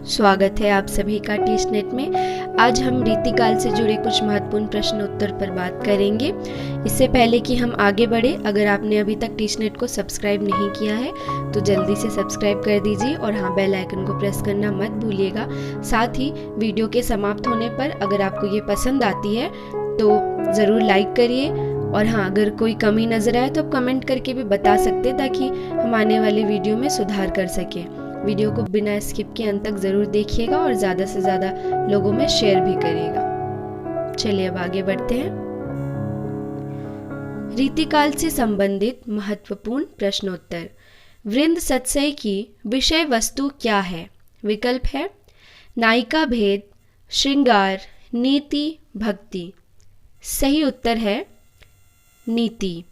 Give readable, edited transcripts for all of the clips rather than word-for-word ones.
स्वागत है आप सभी का टीचनेट में। आज हम रीतिकाल से जुड़े कुछ महत्वपूर्ण प्रश्न उत्तर पर बात करेंगे। इससे पहले कि हम आगे बढ़े, अगर आपने अभी तक टीचनेट को सब्सक्राइब नहीं किया है तो जल्दी से सब्सक्राइब कर दीजिए और हाँ, बेल आइकन को प्रेस करना मत भूलिएगा। साथ ही वीडियो के समाप्त होने पर अगर आपको ये पसंद आती है तो ज़रूर लाइक करिए और हाँ, अगर कोई कमी नज़र आए तो आप कमेंट करके भी बता सकते हैं ताकि हम आने वाली वीडियो में सुधार कर सकें। वीडियो को बिना स्किप के अंत तक ज़रूर देखिएगा और ज़्यादा से ज़्यादा लोगों में शेयर भी करिएगा। चलिए अब आगे बढ़ते हैं। रीतिकाल से संबंधित महत्वपूर्ण प्रश्नोत्तर। वृंद सत्सई की विषय वस्तु क्या है? विकल्प है नायिका भेद, श्रृंगार, नीति, भक्ति। सही उत्तर है नीति।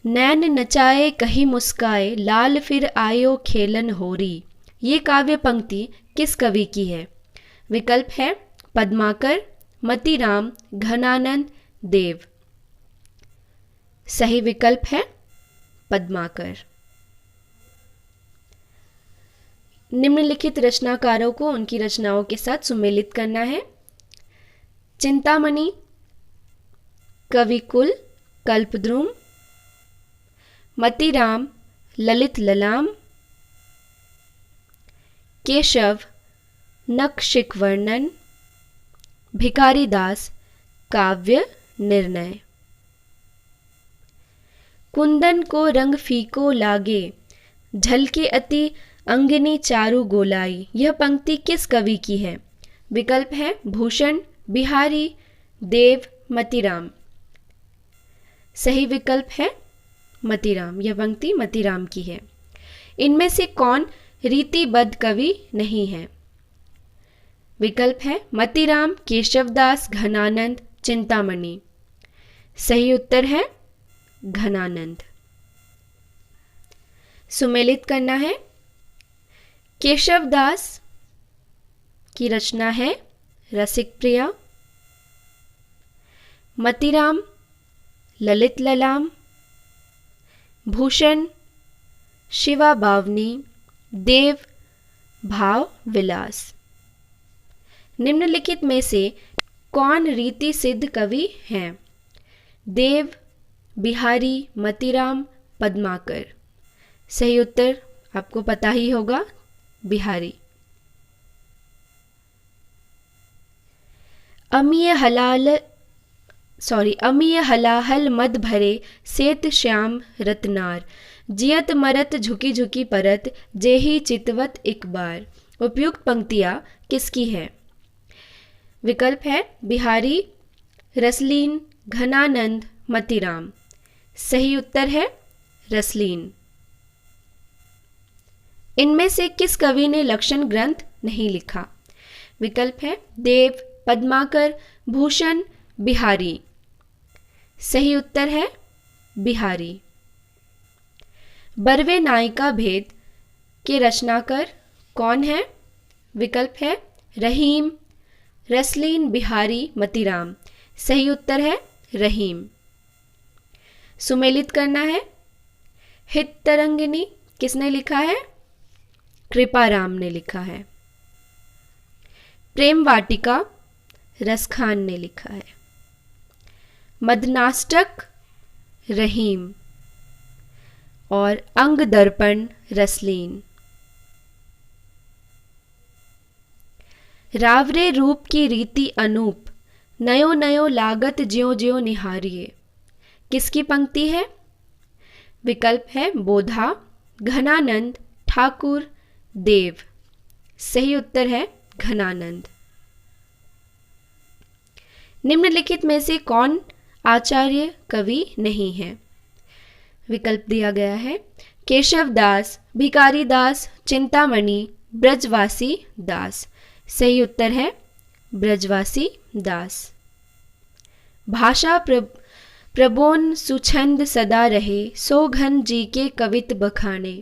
नैन नचाए कहीं मुस्काए, लाल फिर आयो खेलन होरी। ये काव्य पंक्ति किस कवि की है? विकल्प है पद्माकर, मतीराम, घनानंद, देव। सही विकल्प है पद्माकर। निम्नलिखित रचनाकारों को उनकी रचनाओं के साथ सुमेलित करना है। चिंतामणि, कविकुल, कल्पद्रुम, मतीराम, ललित ललाम, केशव, नखशिख वर्णन, भिखारीदास, काव्य निर्णय। कुंदन को रंग फीको लागे, झलके अति अंगनी चारु गोलाई। यह पंक्ति किस कवि की है? विकल्प है भूषण, बिहारी, देव, मतीराम। सही विकल्प है मतीराम। यह पंक्ति मतीराम की है। इनमें से कौन रीतिबद्ध कवि नहीं है? विकल्प है मतीराम, केशवदास, घनानंद, चिंतामणि। सही उत्तर है घनानंद। सुमेलित करना है। केशवदास की रचना है रसिक प्रिया, मतीराम, ललित ललाम, भूषण, शिवा बावनी, देव, भाव विलास। निम्नलिखित में से कौन रीति सिद्ध कवि हैं? देव, बिहारी, मतीराम, पद्माकर। सही उत्तर आपको पता ही होगा बिहारी। अमीय हलाहल मद भरे, सेत श्याम रतनार। जियत मरत झुकी झुकी परत, जेही चितवत एक बार। उपयुक्त पंक्तियां किसकी है? विकल्प है बिहारी, रसलीन, घनानंद, मतीराम। सही उत्तर है रसलीन। इनमें से किस कवि ने लक्षण ग्रंथ नहीं लिखा? विकल्प है देव, पद्माकर, भूषण, बिहारी। सही उत्तर है बिहारी। बरवे नायिका भेद के रचनाकार कौन है? विकल्प है रहीम, रसलीन, बिहारी, मतीराम। सही उत्तर है रहीम। सुमेलित करना है। हित तरंगिनी किसने लिखा है? कृपाराम ने लिखा है। प्रेम वाटिका रसखान ने लिखा है। मदनाष्टक रहीम और अंग दर्पण रसलीन। रावरे रूप की रीति अनूप, नयो नयो लागत ज्यो ज्यो निहारिये। किसकी पंक्ति है? विकल्प है बोधा, घनानंद, ठाकुर, देव। सही उत्तर है घनानंद। निम्नलिखित में से कौन आचार्य कवि नहीं है? विकल्प दिया गया है केशवदास, भिखारीदास, चिंतामणि, ब्रजवासी दास। सही उत्तर है ब्रजवासी दास। भाषा प्रबोन सुछंद सदा रहे, सो घन जी के कवित बखाने।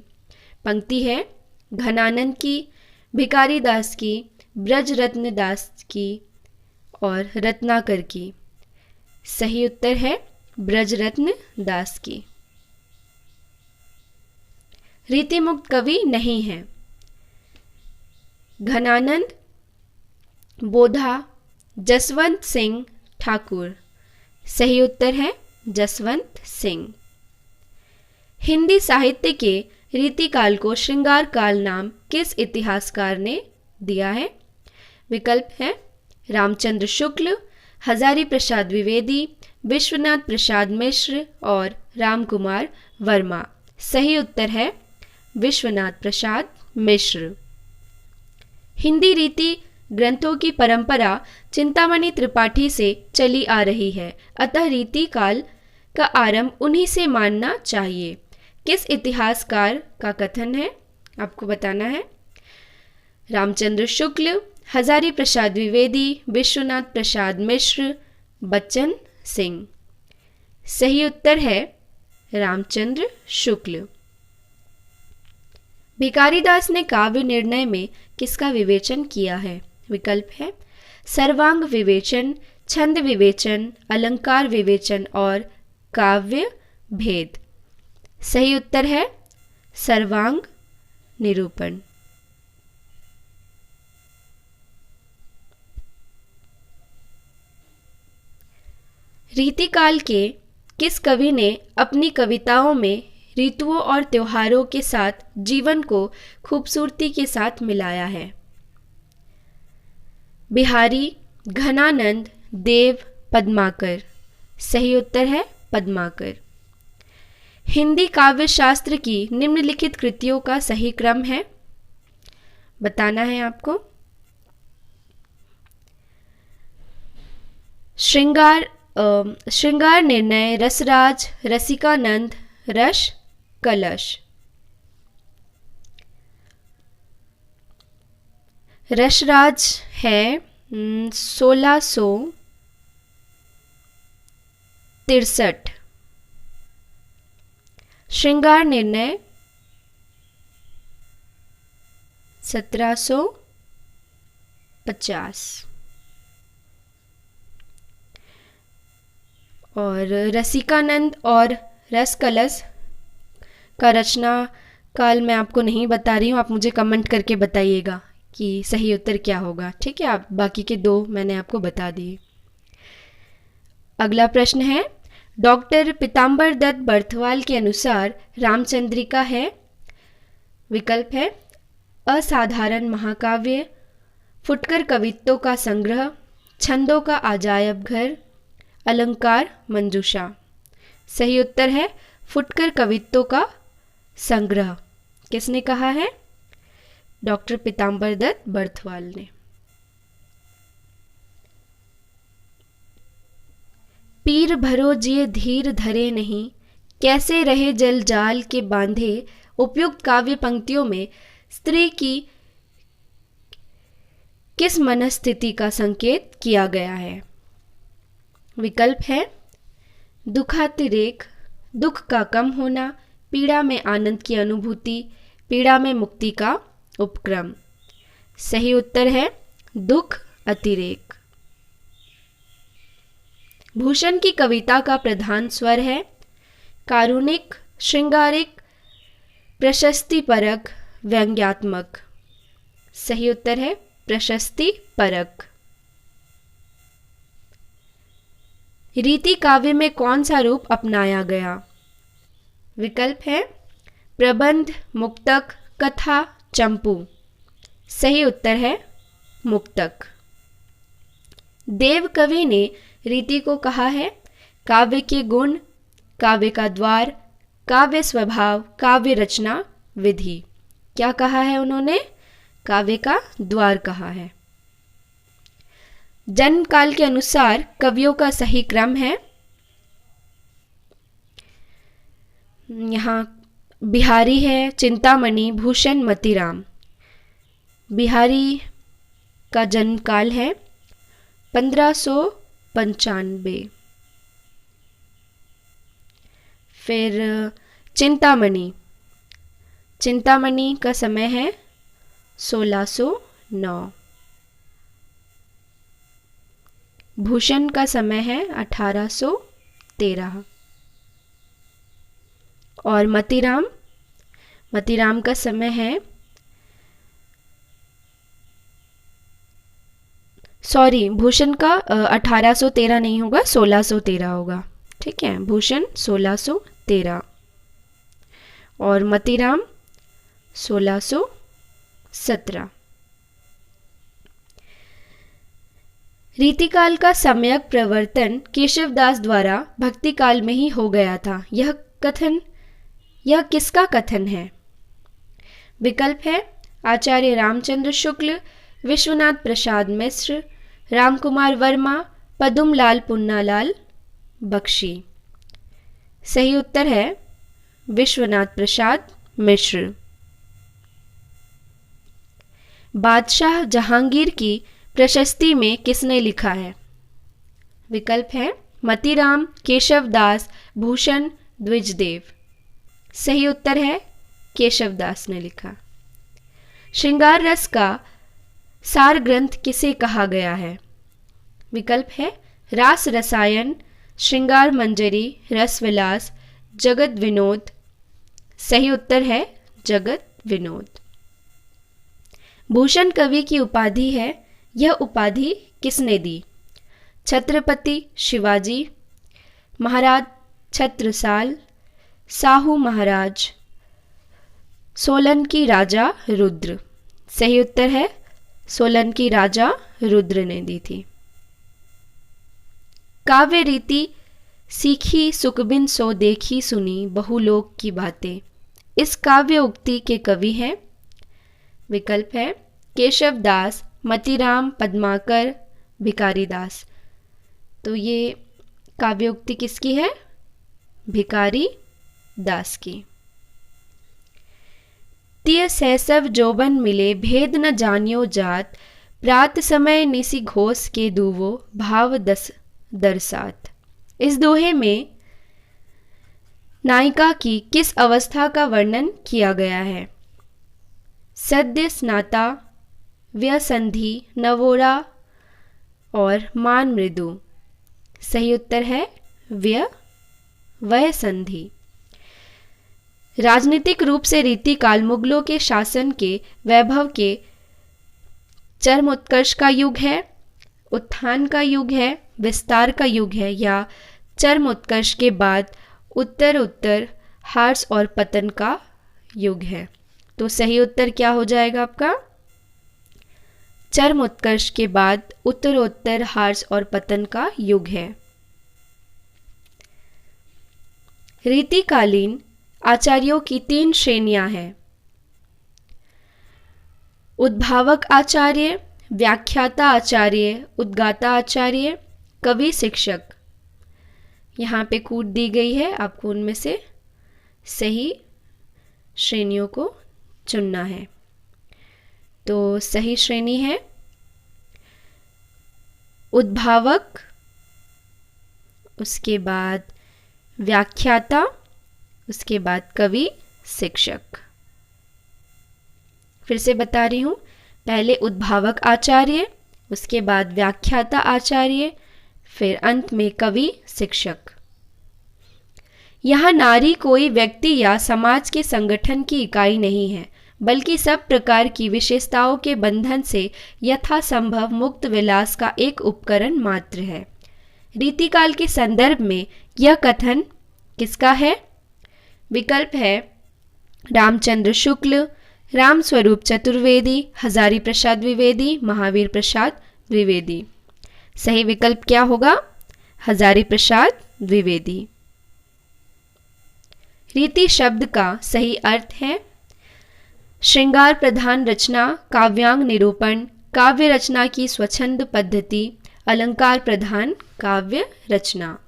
पंक्ति है घनानंद की, भिखारीदास की, ब्रजरत्न दास की और रत्नाकर की। सही उत्तर है ब्रजरत्न दास की। रीतिमुक्त कवि नहीं है। घनानंद, बोधा, जसवंत सिंह ठाकुर। सही उत्तर है जसवंत सिंह। हिंदी साहित्य के रीतिकाल को श्रृंगार काल नाम किस इतिहासकार ने दिया है? विकल्प है रामचंद्र शुक्ल, हजारी प्रसाद द्विवेदी, विश्वनाथ प्रसाद मिश्र और रामकुमार वर्मा। सही उत्तर है विश्वनाथ प्रसाद मिश्र। हिंदी रीति ग्रंथों की परंपरा चिंतामणि त्रिपाठी से चली आ रही है, अतः रीति काल का आरंभ उन्हीं से मानना चाहिए। किस इतिहासकार का कथन है? आपको बताना है। रामचंद्र शुक्ल, हजारी प्रसाद द्विवेदी, विश्वनाथ प्रसाद मिश्र, बच्चन सिंह। सही उत्तर है रामचंद्र शुक्ल। भिखारीदास ने काव्य निर्णय में किसका विवेचन किया है? विकल्प है सर्वांग विवेचन, छंद विवेचन, अलंकार विवेचन और काव्य भेद। सही उत्तर है सर्वांग निरूपण। रीतिकाल के किस कवि ने अपनी कविताओं में ऋतुओं और त्योहारों के साथ जीवन को खूबसूरती के साथ मिलाया है? बिहारी, घनानंद, देव, पद्माकर। सही उत्तर है पद्माकर। हिंदी काव्य शास्त्र की निम्नलिखित कृतियों का सही क्रम है, बताना है आपको। श्रृंगार निर्णय, रसराज, रसिकानंद, रस कलश। रसराज है 1663। श्रृंगार निर्णय 1750 और रसिकानंद और रस कलश का रचना काल मैं आपको नहीं बता रही हूँ, आप मुझे कमेंट करके बताइएगा कि सही उत्तर क्या होगा। ठीक है, आप बाकी के दो मैंने आपको बता दिए। अगला प्रश्न है, डॉक्टर पीताम्बर दत्त बर्थवाल के अनुसार रामचंद्रिका है? विकल्प है असाधारण महाकाव्य, फुटकर कवित्तों का संग्रह, छंदों का अजायब घर, अलंकार मंजूषा। सही उत्तर है फुटकर कवित्तों का संग्रह। किसने कहा है? डॉक्टर पीताम्बर दत्त बर्थवाल ने। पीर भरो जिये धीर धरे नहीं, कैसे रहे जल जाल के बांधे। उपयुक्त काव्य पंक्तियों में स्त्री की किस मनस्थिति का संकेत किया गया है? विकल्प है दुखातिरेक, दुख का कम होना, पीड़ा में आनंद की अनुभूति, पीड़ा में मुक्ति का उपक्रम। सही उत्तर है दुख अतिरेक। भूषण की कविता का प्रधान स्वर है कारुणिक, श्रृंगारिक, प्रशस्तिपरक, व्यंग्यात्मक। सही उत्तर है प्रशस्तिपरक। रीति काव्य में कौन सा रूप अपनाया गया? विकल्प है प्रबंध, मुक्तक, कथा, चंपू। सही उत्तर है मुक्तक। देव कवि ने रीति को कहा है काव्य के गुण, काव्य का द्वार, काव्य स्वभाव, काव्य रचना विधि। क्या कहा है उन्होंने? काव्य का द्वार कहा है। जन्म काल के अनुसार कवियों का सही क्रम है, यहाँ बिहारी है, चिंतामणि, भूषण, मतीराम। बिहारी का जन्म काल है 1595। फिर चिंतामणि का समय है 1609। भूषण का समय है 1813 और मतीराम का समय है सॉरी, भूषण का 1813 नहीं होगा, 1613 होगा। ठीक है, भूषण 1613 और मतीराम 1617। रीतिकाल का सम्यक प्रवर्तन केशवदास द्वारा भक्ति काल में ही हो गया था। यह किसका कथन है? विकल्प है आचार्य रामचंद्र शुक्ल, विश्वनाथ प्रसाद मिश्र, रामकुमार वर्मा, पदुमलाल पुन्नालाल बख्शी। सही उत्तर है विश्वनाथ प्रसाद मिश्र। बादशाह जहांगीर की प्रशस्ति में किसने लिखा है? विकल्प है मतीराम, केशवदास, भूषण, द्विजदेव। सही उत्तर है केशवदास ने लिखा। श्रृंगार रस का सार ग्रंथ किसे कहा गया है? विकल्प है रास रसायन, श्रृंगार मंजरी, रस विलास, जगत विनोद। सही उत्तर है जगत विनोद। भूषण कवि की उपाधि है, यह उपाधि किसने दी? छत्रपति शिवाजी, महाराज छत्रसाल, साहू महाराज, सोलंकी राजा रुद्र। सही उत्तर है सोलंकी राजा रुद्र ने दी थी। काव्य रीति सीखी सुकबिन सो देखी सुनी बहुलोक की बातें। इस काव्य उक्ति के कवि हैं? विकल्प है केशवदास, मतीराम, पद्माकर, भिखारीदास। तो ये काव्योक्ति किसकी है? भिखारी दास की। तिय सहसव जोबन मिले भेद न जानियो जात, प्रात समय निसी घोष के दूवो भाव दस दरसात। इस दोहे में नायिका की किस अवस्था का वर्णन किया गया है? सद्य स्नाता, व्यसंधि, नवोरा और मान मृदु। सही उत्तर है वयसंधि। राजनीतिक रूप से रीतिकाल मुगलों के शासन के वैभव के चरम उत्कर्ष का युग है, उत्थान का युग है, विस्तार का युग है, या चरम उत्कर्ष के बाद उत्तर उत्तर ह्रास और पतन का युग है? तो सही उत्तर क्या हो जाएगा आपका? चरम उत्कर्ष के बाद उत्तरोत्तर ह्रास और पतन का युग है। रीतिकालीन आचार्यों की 3 श्रेणियां हैं। उद्भावक आचार्य, व्याख्याता आचार्य, उद्गाता आचार्य, कवि शिक्षक। यहाँ पे कूट दी गई है, आपको उनमें से सही श्रेणियों को चुनना है। तो सही श्रेणी है उद्भावक, उसके बाद व्याख्याता, उसके बाद कवि शिक्षक। फिर से बता रही हूं, पहले उद्भावक आचार्य, उसके बाद व्याख्याता आचार्य, फिर अंत में कवि शिक्षक। यहाँ नारी कोई व्यक्ति या समाज के संगठन की इकाई नहीं है, बल्कि सब प्रकार की विशेषताओं के बंधन से यथासंभव मुक्त विलास का एक उपकरण मात्र है। रीतिकाल के संदर्भ में यह कथन किसका है? विकल्प है रामचंद्र शुक्ल, रामस्वरूप चतुर्वेदी, हजारी प्रसाद द्विवेदी, महावीर प्रसाद द्विवेदी। सही विकल्प क्या होगा? हजारी प्रसाद द्विवेदी। रीति शब्द का सही अर्थ है श्रृंगार प्रधान रचना, काव्यांग निरूपण, काव्य रचना की स्वच्छंद पद्धति, अलंकार प्रधान काव्य रचना।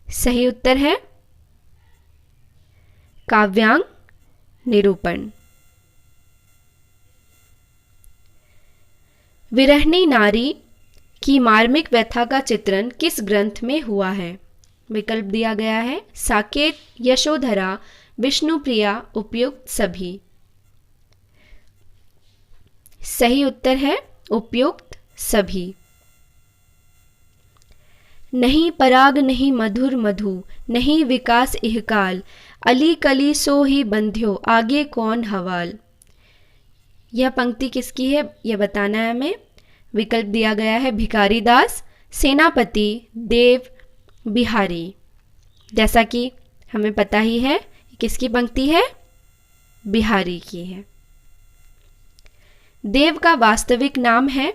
सही उत्तर है काव्यांग निरूपण। विरहणी नारी की मार्मिक व्यथा का चित्रण किस ग्रंथ में हुआ है? विकल्प दिया गया है साकेत, यशोधरा, विष्णुप्रिया, उपयुक्त सभी। सही उत्तर है उपयुक्त सभी। नहीं पराग नहीं मधुर मधु, नहीं विकास इहकाल, अली कली सो ही बंध्यो, आगे कौन हवाल। यह पंक्ति किसकी है यह बताना है हमें। विकल्प दिया गया है भिखारी दास, सेनापति, देव, बिहारी। जैसा कि हमें पता ही है किसकी पंक्ति है, बिहारी की है। देव का वास्तविक नाम है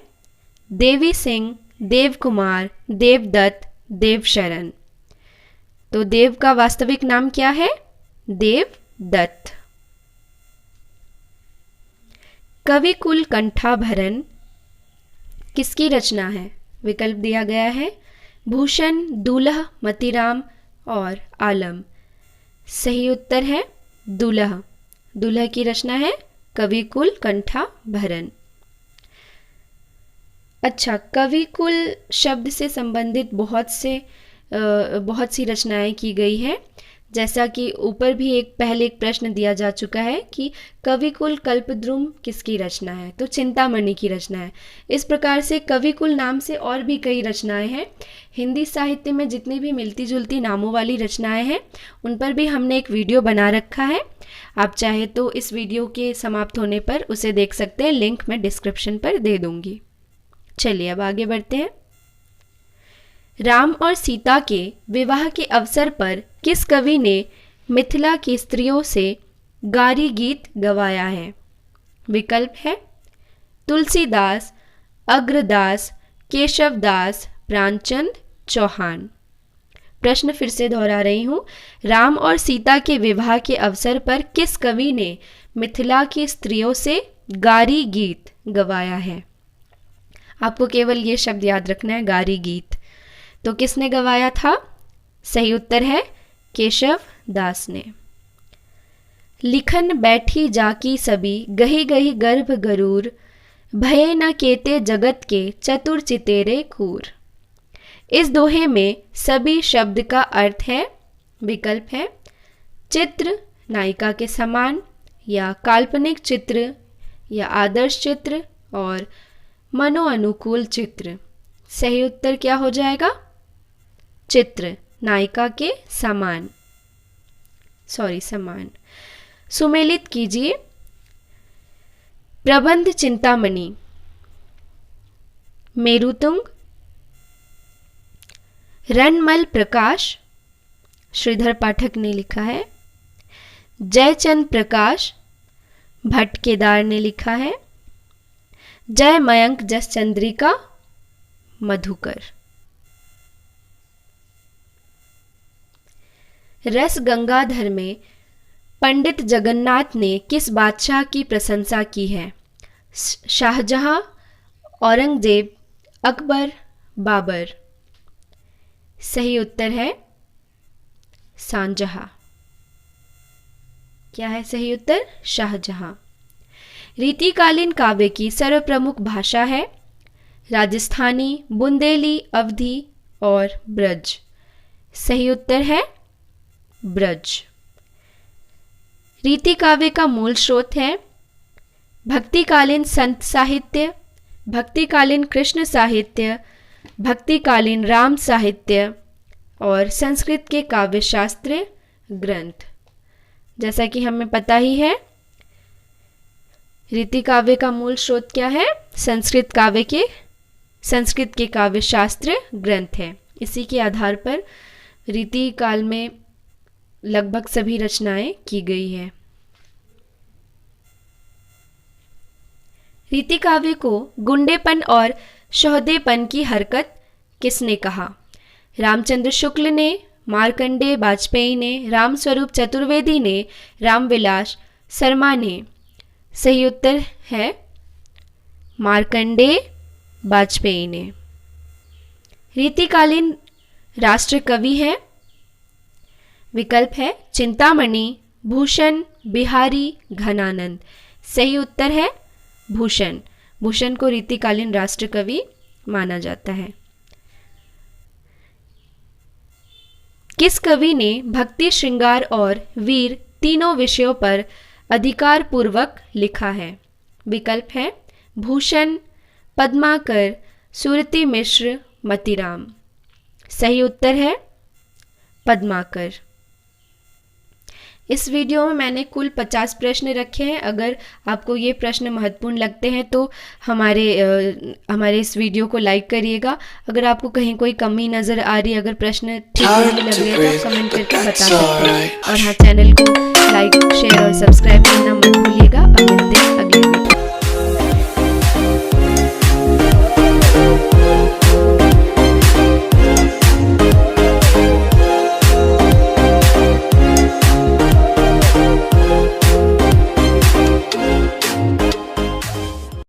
देवी सिंह, देव कुमार, देवदत्त, देवशरण। तो देव का वास्तविक नाम क्या है, देवदत्त। कविकुल कंठाभरण किसकी रचना है, विकल्प दिया गया है भूषण, दूल्हा, मतीराम और आलम। सही उत्तर है दूल्हा। दूल्हा की रचना है कविकुल कंठाभरण। अच्छा, कविकुल शब्द से संबंधित बहुत सी रचनाएं की गई है। जैसा कि ऊपर भी पहले एक प्रश्न दिया जा चुका है कि कविकुल कल्पद्रुम किसकी रचना है, तो चिंतामणि की रचना है। इस प्रकार से कविकुल नाम से और भी कई रचनाएं हैं। हिंदी साहित्य में जितनी भी मिलती जुलती नामों वाली रचनाएं हैं उन पर भी हमने एक वीडियो बना रखा है। आप चाहे तो इस वीडियो के समाप्त होने पर उसे देख सकते हैं, लिंक मैं डिस्क्रिप्शन पर दे दूंगी। चलिए अब आगे बढ़ते हैं। राम और सीता के विवाह के अवसर पर किस कवि ने मिथिला की स्त्रियों से गारी गीत गवाया है? विकल्प है तुलसीदास, अग्रदास, केशवदास, प्राणचंद, चौहान। प्रश्न फिर से दोहरा रही हूँ। राम और सीता के विवाह के अवसर पर किस कवि ने मिथिला की स्त्रियों से गारी गीत गवाया है? आपको केवल ये शब्द याद रखना है, गारी गीत। तो किसने गवाया था? सही उत्तर है केशव दास ने। लिखन बैठी जाकी सभी, गही गही गर्भ गरूर, भये न केते जगत के, चतुर चितेरे खूर। इस दोहे में सभी शब्द का अर्थ है, विकल्प है चित्र, नायिका के समान, या काल्पनिक चित्र, या आदर्श चित्र, और मनोअनुकूल चित्र। सही उत्तर क्या हो जाएगा? चित्र, नायिका के समान, समान। सुमेलित कीजिए। प्रबंध चिंतामणि। मेरुतुंग, रणमल प्रकाश, श्रीधर पाठक ने लिखा है। जयचंद प्रकाश, भट्ट केदार ने लिखा है। जय मयंक जस चंद्रिका, मधुकर। रस गंगाधर में पंडित जगन्नाथ ने किस बादशाह की प्रशंसा की है? शाहजहां, औरंगजेब, अकबर, बाबर। सही उत्तर है शाहजहां। क्या है सही उत्तर? शाहजहां। रीतिकालीन काव्य की सर्वप्रमुख भाषा है राजस्थानी, बुंदेली, अवधी और ब्रज। सही उत्तर है ब्रज। रीति काव्य का मूल स्रोत है भक्तिकालीन संत साहित्य, भक्तिकालीन कृष्ण साहित्य, भक्तिकालीन राम साहित्य और संस्कृत के काव्य शास्त्र ग्रंथ। जैसा कि हमें पता ही है रीति काव्य का मूल स्रोत क्या है? संस्कृत के काव्य शास्त्र ग्रंथ है। इसी के आधार पर रीति काल में लगभग सभी रचनाएं की गई है। रीति काव्य को गुंडेपन और शोहदेपन की हरकत किसने कहा? रामचंद्र शुक्ल ने, मार्कंडेय वाजपेयी ने, रामस्वरूप चतुर्वेदी ने, रामविलास शर्मा ने। सही उत्तर है मार्कंडेय वाजपेयी ने। रीतिकालीन राष्ट्र कवि हैं, विकल्प है चिंतामणि, भूषण, बिहारी, घनानंद। सही उत्तर है भूषण। भूषण को रीतिकालीन राष्ट्र कवि माना जाता है। किस कवि ने भक्ति, श्रृंगार और वीर तीनों विषयों पर अधिकार पूर्वक लिखा है? विकल्प है भूषण, पद्माकर, सुरति मिश्र, मतीराम। सही उत्तर है पद्माकर। इस वीडियो में मैंने कुल 50 प्रश्न रखे हैं। अगर आपको ये प्रश्न महत्वपूर्ण लगते हैं तो हमारे इस वीडियो को लाइक करिएगा। अगर आपको कहीं कोई कमी नज़र आ रही है, अगर प्रश्न ठीक नहीं लग रहे तो आप कमेंट करके बता सकते हैं। और हाँ, चैनल को